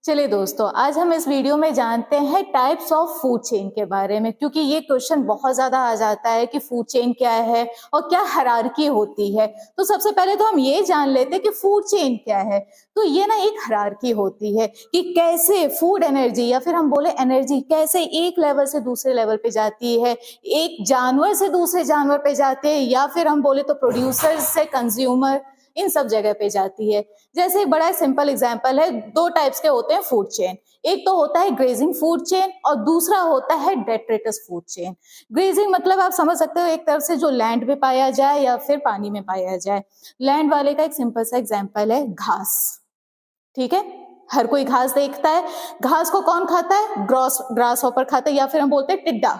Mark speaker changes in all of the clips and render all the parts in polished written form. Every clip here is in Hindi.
Speaker 1: चलिए दोस्तों, आज हम इस वीडियो में जानते हैं टाइप्स ऑफ फूड चेन के बारे में, क्योंकि ये क्वेश्चन बहुत ज्यादा आ जाता है कि फूड चेन क्या है और क्या हायरार्की होती है। तो सबसे पहले तो हम ये जान लेते हैं कि फूड चेन क्या है। तो ये ना एक हायरार्की होती है कि कैसे फूड एनर्जी या फिर हम बोले एनर्जी कैसे एक लेवल से दूसरे लेवल पे जाती है, एक जानवर से दूसरे जानवर पे जाते हैं या फिर हम बोले तो प्रोड्यूसर से कंज्यूमर, इन सब जगह पे जाती है। जैसे एक बड़ा सिंपल एग्जांपल है, दो टाइप्स के होते हैं फूड चेन। एक तो होता है ग्रेजिंग फूड चेन और दूसरा होता है डेट्रिटस फूड चेन। ग्रेजिंग मतलब आप समझ सकते हो एक तरफ से जो लैंड पे पाया जाए या फिर पानी में पाया जाए। लैंड वाले का एक सिंपल सा एग्जांपल है घास। ठीक है, हर कोई घास देखता है। घास को कौन खाता है? ग्रास हॉपर खाता है या फिर हम बोलते हैं टिड्डा।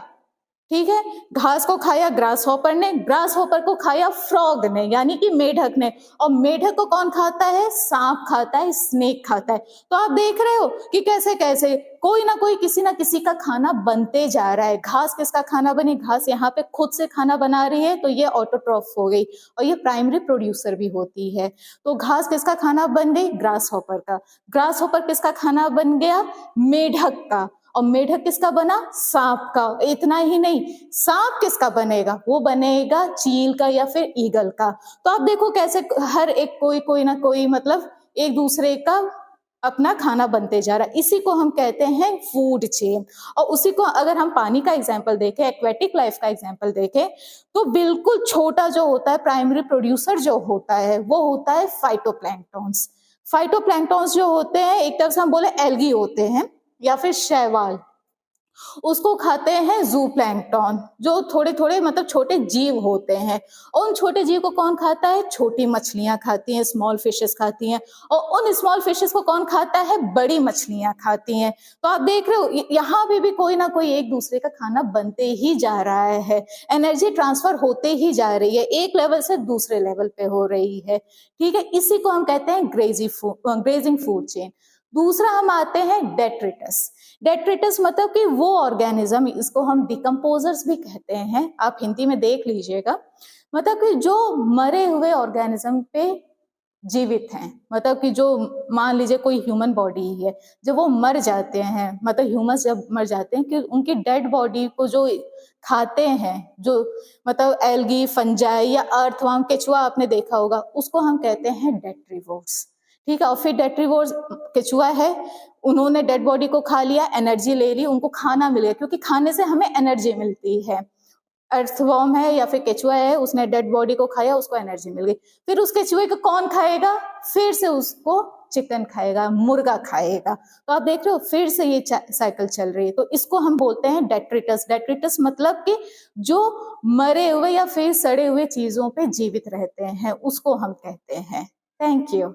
Speaker 1: ठीक है, घास को खाया ग्रास हॉपर ने, ग्रास हॉपर को खाया फ्रॉग ने यानी कि मेढक ने, और मेढक को कौन खाता है? सांप खाता है, स्नेक खाता है। तो आप देख रहे हो कि कैसे कैसे कोई ना कोई किसी ना किसी का खाना बनते जा रहा है। घास किसका खाना बनी? घास यहाँ पे खुद से खाना बना रही है, तो ये ऑटोट्रॉफ हो गई और ये प्राइमरी प्रोड्यूसर भी होती है। तो घास किसका खाना बन गई? ग्रास हॉपर का। ग्रास हॉपर किसका खाना बन गया? मेढक का। और मेढक किसका बना? सांप का। इतना ही नहीं, सांप किसका बनेगा? वो बनेगा चील का या फिर ईगल का। तो आप देखो कैसे हर एक कोई ना कोई मतलब एक दूसरे का अपना खाना बनते जा रहा है। इसी को हम कहते हैं फूड चेन। और उसी को अगर हम पानी का एग्जाम्पल देखें, एक्वेटिक लाइफ का एग्जाम्पल देखें, तो बिल्कुल छोटा जो होता है प्राइमरी प्रोड्यूसर जो होता है वो होता है फाइटोप्लैंक्टॉन्स। फाइटोप्लैंक्टॉन्स जो होते हैं एक तरफ से हम बोले एल्गी होते हैं या फिर शैवाल, उसको खाते हैं जू प्लैंक्टन, जो थोड़े थोड़े मतलब छोटे जीव होते हैं। और उन छोटे जीव को कौन खाता है? छोटी मछलियां खाती हैं, स्मॉल फिशेस खाती हैं। और उन स्मॉल फिशेस को कौन खाता है? बड़ी मछलियां खाती हैं। तो आप देख रहे हो यहाँ भी कोई ना कोई एक दूसरे का खाना बनते ही जा रहा है, एनर्जी ट्रांसफर होते ही जा रही है, एक लेवल से दूसरे लेवल पे हो रही है। ठीक है, इसी को हम कहते हैं ग्रेजिंग फूड चेन। दूसरा हम आते हैं डेट्रिटस। डेट्रिटस मतलब कि वो ऑर्गेनिज्म, इसको हम डिकम्पोजर्स भी कहते हैं, आप हिंदी में देख लीजिएगा। मतलब कि जो मरे हुए ऑर्गेनिज्म पे जीवित हैं, मतलब कि जो मान लीजिए कोई ह्यूमन बॉडी है, जब वो मर जाते हैं, मतलब ह्यूमंस जब मर जाते हैं कि उनकी डेड बॉडी को जो खाते हैं, जो मतलब एल्गी, फंजाई या अर्थवर्म, केचुआ आपने देखा होगा, उसको हम कहते हैं डेट्रीवोर्स। ठीक है, और फिर डेट्रीवोर्स केचुआ है, उन्होंने डेड बॉडी को खा लिया, एनर्जी ले ली, उनको खाना मिल गया, क्योंकि खाने से हमें एनर्जी मिलती है। अर्थवर्म है या फिर केचुआ है, उसने डेड बॉडी को खाया, उसको एनर्जी मिल गई। फिर उस केचुए को कौन खाएगा? फिर से उसको चिकन खाएगा, मुर्गा खाएगा। तो आप देख रहे हो फिर से ये साइकिल चल रही है। तो इसको हम बोलते हैं डेट्रिटस। डेट्रिटस मतलब कि जो मरे हुए या फिर सड़े हुए चीजों पे जीवित रहते हैं, उसको हम कहते हैं। Thank you.